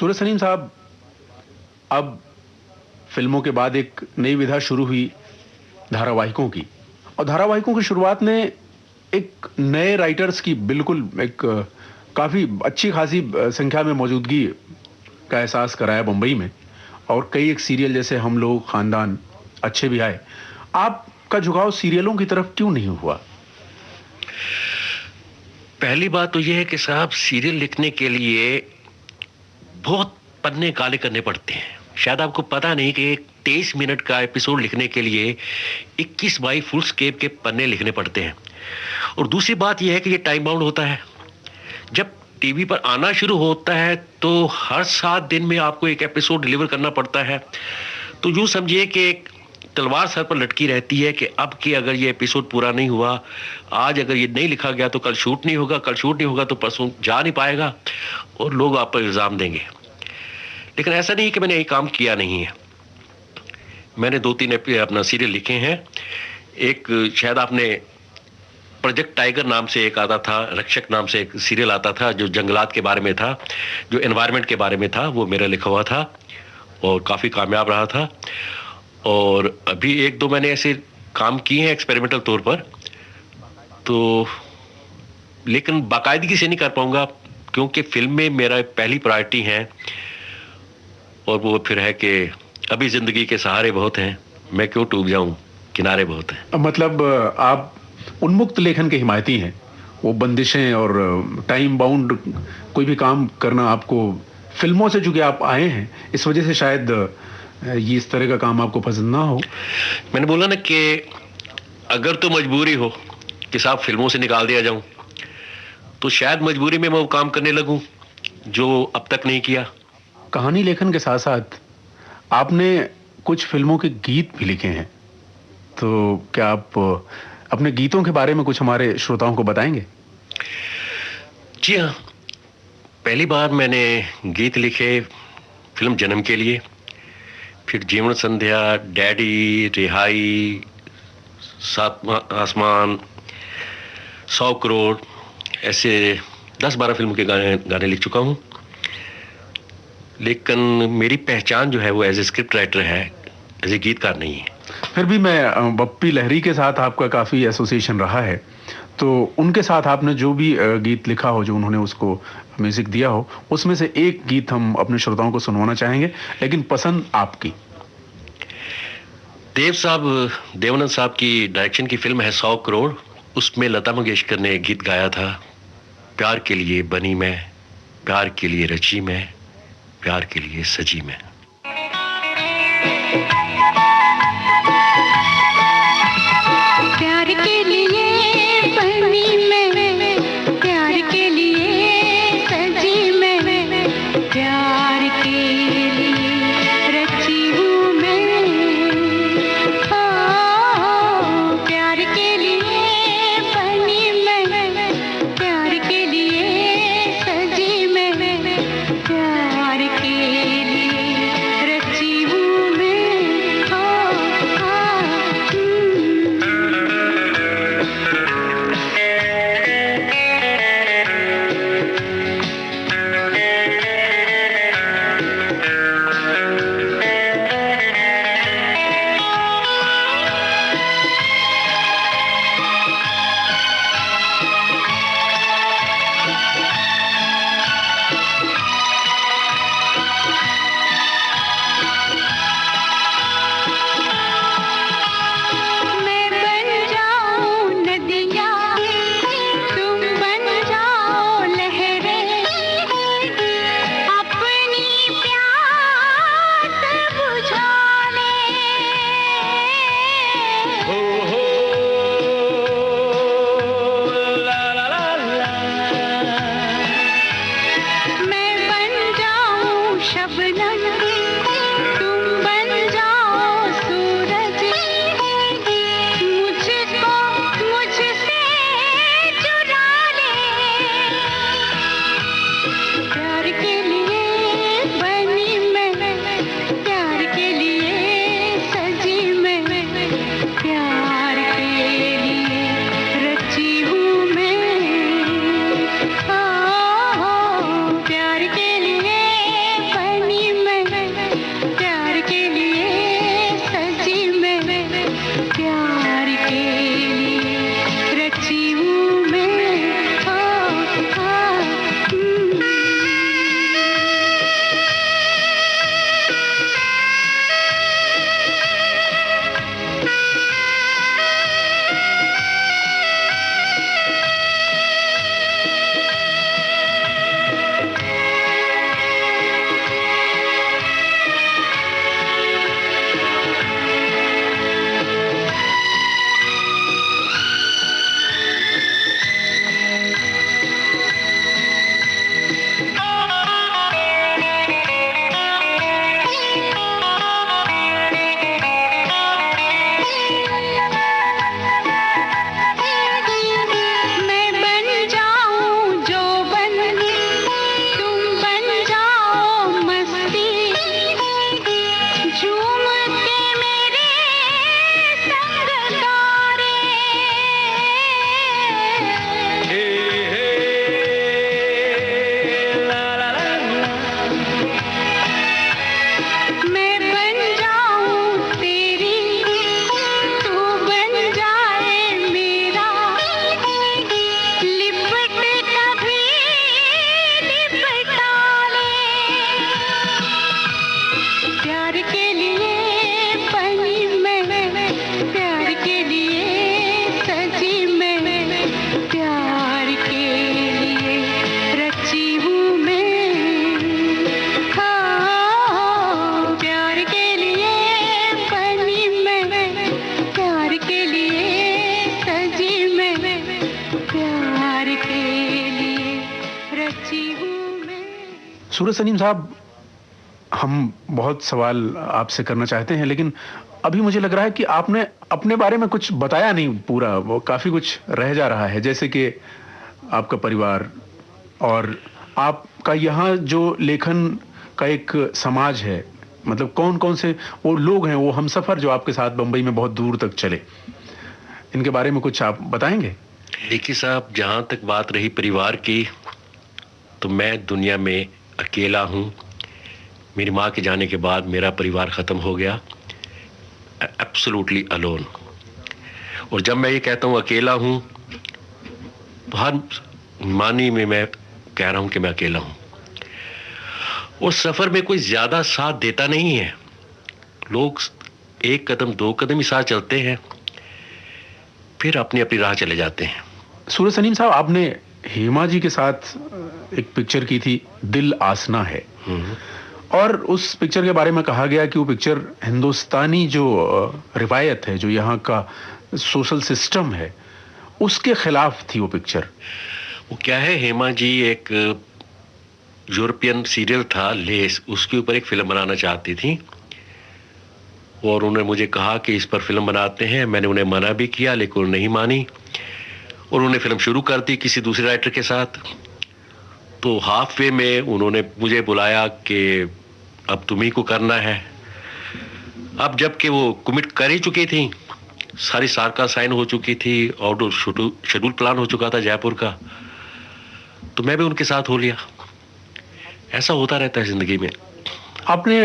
सूरज सलीम साहब, अब फिल्मों के बाद एक नई विधा शुरू हुई धारावाहिकों की, और धारावाहिकों की शुरुआत ने एक नए राइटर्स की बिल्कुल एक काफी अच्छी खासी संख्या में मौजूदगी का एहसास कराया मुंबई में, और कई एक सीरियल जैसे हम लोग, खानदान अच्छे भी आए। आपका झुकाव सीरियलों की तरफ क्यों नहीं हुआ? पहली बात तो यह है कि साहब, सीरियल लिखने के लिए बहुत पन्ने काले करने पड़ते हैं। शायद आपको पता नहीं कि एक 23 मिनट का एपिसोड लिखने के लिए 21 बाई फुल स्केप के पन्ने लिखने पड़ते हैं। और दूसरी बात यह है कि ये टाइम बाउंड होता है। जब टीवी पर आना शुरू होता है तो हर 7 दिन में आपको एक एपिसोड डिलीवर करना पड़ता है। तो यूं समझिए कि एक तलवार सर पर लटकी रहती है कि अब कि अगर ये एपिसोड पूरा नहीं हुआ, आज अगर ये नहीं लिखा गया तो कल शूट नहीं होगा, कल शूट नहीं होगा तो परसों जा नहीं पाएगा और लोग आप पर इल्ज़ाम देंगे। लेकिन ऐसा नहीं है कि मैंने ये काम किया नहीं है। मैंने 2-3 अपना सीरियल लिखे हैं। एक शायद आपने प्रोजेक्ट टाइगर नाम से एक आता था, रक्षक नाम से एक सीरियल आता था जो जंगलात के बारे में था, जो एनवायरनमेंट के बारे में था, वो मेरा लिखा हुआ था और काफ़ी कामयाब रहा था। और अभी 1-2 मैंने ऐसे काम किए हैं एक्सपेरिमेंटल तौर पर, तो लेकिन बाकायदगी से नहीं कर पाऊंगा क्योंकि फिल्म में मेरा पहली प्रायोरिटी है, और वो फिर है कि अभी जिंदगी के सहारे बहुत हैं, मैं क्यों डूब जाऊं, किनारे बहुत हैं। मतलब आप उन्मुक्त लेखन के हिमायती हैं। वो बंदिशें और टाइम बाउंड कोई भी काम करना आपको, फिल्मों से चूंकि आप आए हैं इस वजह से शायद ये इस तरह का काम आपको पसंद ना हो। मैंने बोला ना कि अगर तो मजबूरी हो कि साहब फिल्मों से निकाल दिया जाऊं, तो शायद मजबूरी में मैं वो काम करने लगूं जो अब तक नहीं किया। कहानी लेखन के साथ साथ आपने कुछ फिल्मों के गीत भी लिखे हैं, तो क्या आप अपने गीतों के बारे में कुछ हमारे श्रोताओं को बताएंगे? जी हाँ, पहली बार मैंने गीत लिखे फिल्म जन्म के लिए, फिर जीवन संध्या, डैडी, रिहाई, सातवां आसमान, 100 करोड़, ऐसे 10-12 फिल्म के गाने लिख चुका हूँ। लेकिन मेरी पहचान जो है वो एज ए स्क्रिप्ट राइटर है, एज ए गीतकार नहीं है। फिर भी मैं बप्पी लहरी के साथ आपका काफ़ी एसोसिएशन रहा है, तो उनके साथ आपने जो भी गीत लिखा हो, जो उन्होंने उसको म्यूजिक दिया हो, उसमें से एक गीत हम अपने श्रोताओं को सुनवाना चाहेंगे, लेकिन पसंद आपकी। देवानंद साहब की डायरेक्शन की फिल्म है 100 करोड़। उसमें लता मंगेशकर ने एक गीत गाया था, प्यार के लिए बनी मैं, प्यार के लिए रची मैं, प्यार के लिए सजी मैं। प्यार के लिए बनी मैं, प्यार के लिए सजी मैं, प्यार के लिए रची हूँ मैं। ओ, प्यार के लिए बनी मैं, प्यार के लिए सजी मैं, प्यार के लिए रची हूँ मैं। सूरज सलीम साहब, हम बहुत सवाल आपसे करना चाहते हैं, लेकिन अभी मुझे लग रहा है कि आपने अपने बारे में कुछ बताया नहीं पूरा, वो काफी कुछ रह जा रहा है, जैसे कि आपका परिवार और आपका यहाँ जो लेखन का एक समाज है, मतलब कौन कौन से वो लोग हैं, वो हमसफर जो आपके साथ बंबई में बहुत दूर तक चले, इनके बारे में कुछ आप बताएंगे? देखिए साहब, जहां तक बात रही परिवार की, तो मैं दुनिया में अकेला हूं। मेरी माँ के जाने के बाद मेरा परिवार खत्म हो गया, एब्सोल्युटली अलोन। और जब मैं ये कहता हूं अकेला हूं, तो हर मानी में मैं कह रहा हूं कि मैं अकेला हूं। और सफर में कोई ज्यादा साथ देता नहीं है, लोग एक कदम दो कदम ही साथ चलते हैं, फिर अपनी अपनी राह चले जाते हैं। सूरज सलीम साहब, आपने हेमा जी के साथ एक पिक्चर की थी, दिल आसना है, और उस पिक्चर के बारे में कहा गया कि वो पिक्चर हिंदुस्तानी जो रिवायत है, जो यहाँ का सोशल सिस्टम है, उसके खिलाफ थी वो पिक्चर। वो क्या है, हेमा जी एक यूरोपियन सीरियल था लेस, उसके ऊपर एक फिल्म बनाना चाहती थी, और उन्होंने मुझे कहा कि इस पर फिल्म बनाते हैं। मैंने उन्हें मना भी किया, लेकिन उन्होंने नहीं मानी, और उन्होंने फिल्म शुरू कर दी किसी दूसरे राइटर के साथ। तो हाफ वे में उन्होंने मुझे बुलाया कि अब तुम्ही को करना है। अब जबकि वो कमिट कर ही चुकी थी, सारी सार्का साइन हो चुकी थी, आउटडोर शेड्यूल प्लान हो चुका था जयपुर का, तो मैं भी उनके साथ हो लिया। ऐसा होता रहता है जिंदगी में। आपने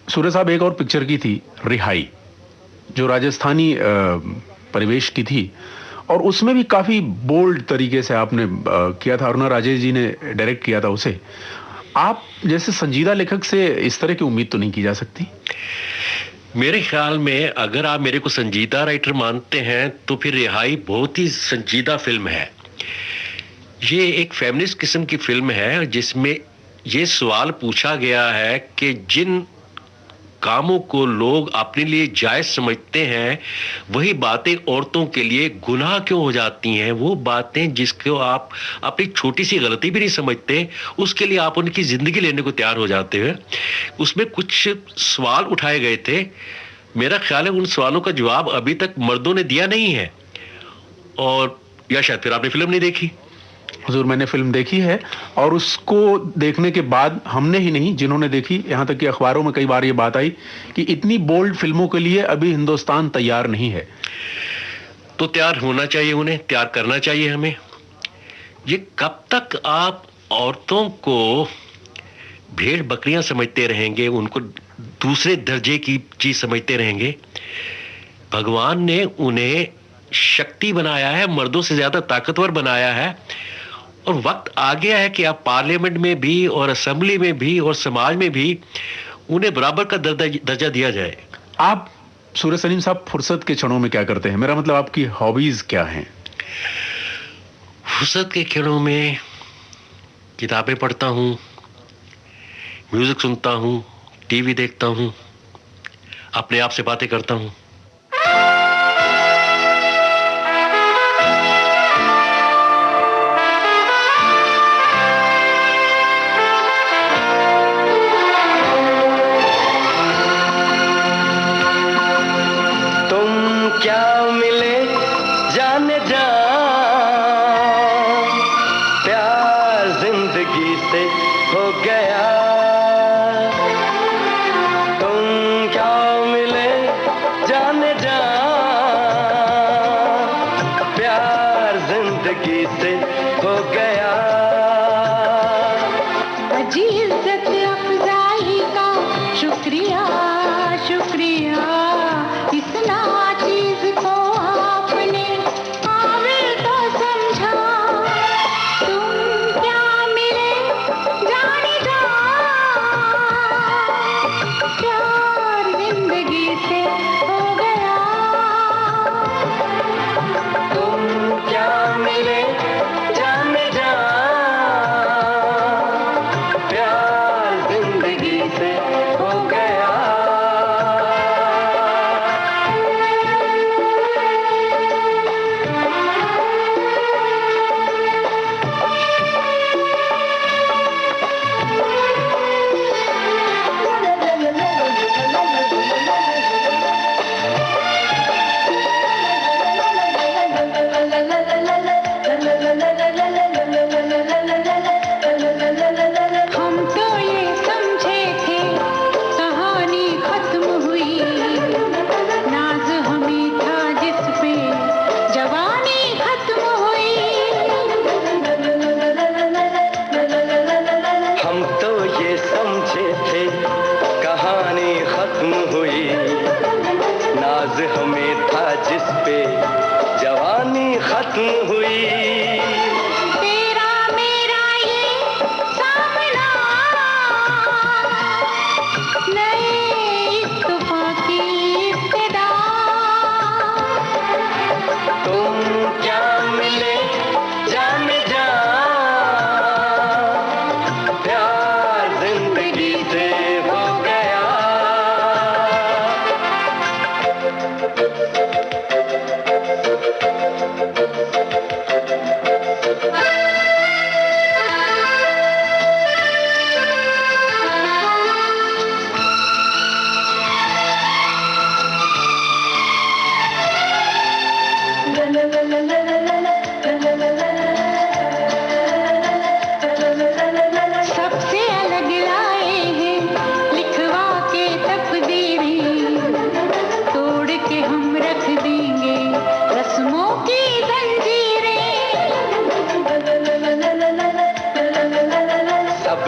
सूरज साहब एक और पिक्चर की थी, रिहाई, जो राजस्थानी परिवेश की थी, और उसमें भी काफी बोल्ड तरीके से आपने किया था। अरुणा राजेश जी ने डायरेक्ट किया था उसे। आप जैसे संजीदा लेखक से इस तरह की उम्मीद तो नहीं की जा सकती? मेरे ख्याल में अगर आप मेरे को संजीदा राइटर मानते हैं, तो फिर रिहाई बहुत ही संजीदा फिल्म है। ये एक फेमिनिस्ट किस्म की फिल्म है, जिसमें ये सवाल पूछा गया है कि जिन कामों को लोग अपने लिए जायज समझते हैं, वही बातें औरतों के लिए गुनाह क्यों हो जाती हैं। वो बातें जिसको आप अपनी छोटी सी गलती भी नहीं समझते, उसके लिए आप उनकी जिंदगी लेने को तैयार हो जाते हैं। उसमें कुछ सवाल उठाए गए थे, मेरा ख्याल है उन सवालों का जवाब अभी तक मर्दों ने दिया नहीं है, और या शायद फिर आपने फिल्म नहीं देखी। हुजूर, मैंने फिल्म देखी है, और उसको देखने के बाद हमने ही नहीं, जिन्होंने देखी, यहां तक कि अखबारों में कई बार ये बात आई कि इतनी बोल्ड फिल्मों के लिए अभी हिंदुस्तान तैयार नहीं है। तो तैयार होना चाहिए, उन्हें तैयार करना चाहिए हमें। ये कब तक आप औरतों को भेड़ बकरियां समझते रहेंगे, उनको दूसरे दर्जे की चीज समझते रहेंगे? भगवान ने उन्हें शक्ति बनाया है, मर्दों से ज्यादा ताकतवर बनाया है, और वक्त आ गया है कि आप पार्लियामेंट में भी और असेंबली में भी और समाज में भी उन्हें बराबर का दर्जा दिया जाए। आप सूरज सलीम साहब फुर्सत के क्षणों में क्या करते हैं? मेरा मतलब आपकी हॉबीज क्या हैं? फुर्सत के क्षणों में किताबें पढ़ता हूं, म्यूजिक सुनता हूं, टीवी देखता हूं, अपने आप से बातें करता हूं।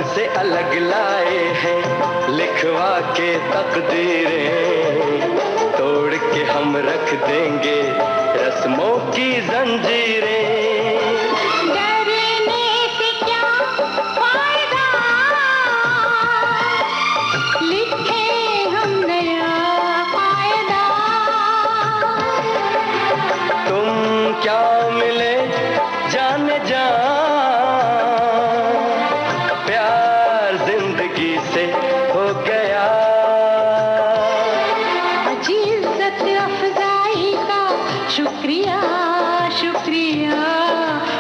से अलग लाए हैं लिखवा के तकदीरें, तोड़ के हम रख देंगे रस्मों की जंजीरें। डरने से क्या फायदा, लिखे हम नया कायदा। तुम क्या मिले जाने जा, प्यार जिंदगी से हो गया। इज्जत अफजाई का शुक्रिया शुक्रिया,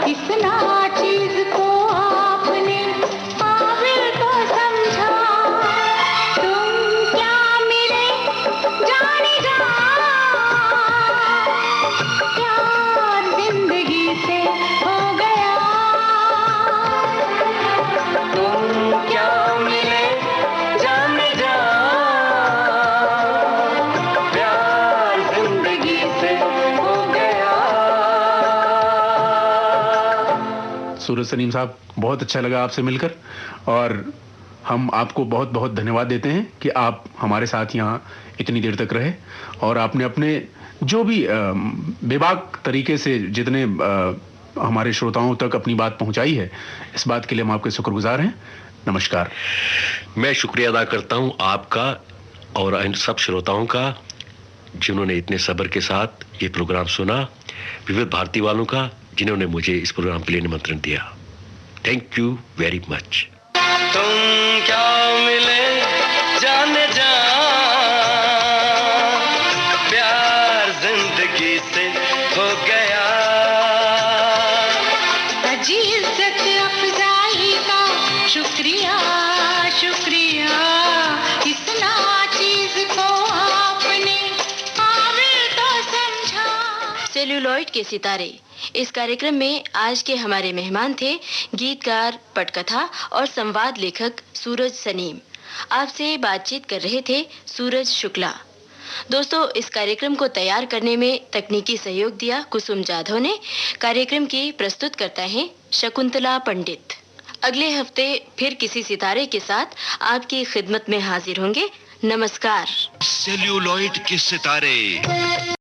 इस नाचीज को आपने काबिल तो समझा। तुम क्या मिले जाने जा, प्यार जिंदगी से हो गया। तुम क्या मिले जाने जा, प्यार जिंदगी से हो गया। सूरज सलीम साहब, बहुत अच्छा लगा आपसे मिलकर, और हम आपको बहुत बहुत धन्यवाद देते हैं कि आप हमारे साथ यहाँ इतनी देर तक रहे, और आपने अपने जो भी बेबाक तरीके से जितने हमारे श्रोताओं तक अपनी बात पहुंचाई है, इस बात के लिए हम आपके शुक्रगुजार हैं। नमस्कार। मैं शुक्रिया अदा करता हूं आपका और इन सब श्रोताओं का जिन्होंने इतने सब्र के साथ ये प्रोग्राम सुना, विविध भारती वालों का जिन्होंने मुझे इस प्रोग्राम के लिए निमंत्रण दिया। Thank you very much. तुम क्या मिले जाने जा, प्यार जिंदगी से हो गया। इज्जत अफजाई का शुक्रिया शुक्रिया, इस नाचीज को आपने काबिल तो समझा। सेल्यूलॉइड के सितारे, इस कार्यक्रम में आज के हमारे मेहमान थे गीतकार, पटकथा और संवाद लेखक सूरज सनीम। आपसे बातचीत कर रहे थे सूरज शुक्ला। दोस्तों, इस कार्यक्रम को तैयार करने में तकनीकी सहयोग दिया कुसुम जाधव ने। कार्यक्रम की प्रस्तुतकर्ता हैं शकुंतला पंडित। अगले हफ्ते फिर किसी सितारे के साथ आपकी खिदमत में हाजिर होंगे। नमस्कार। सेल्यूलॉइड के सितारे।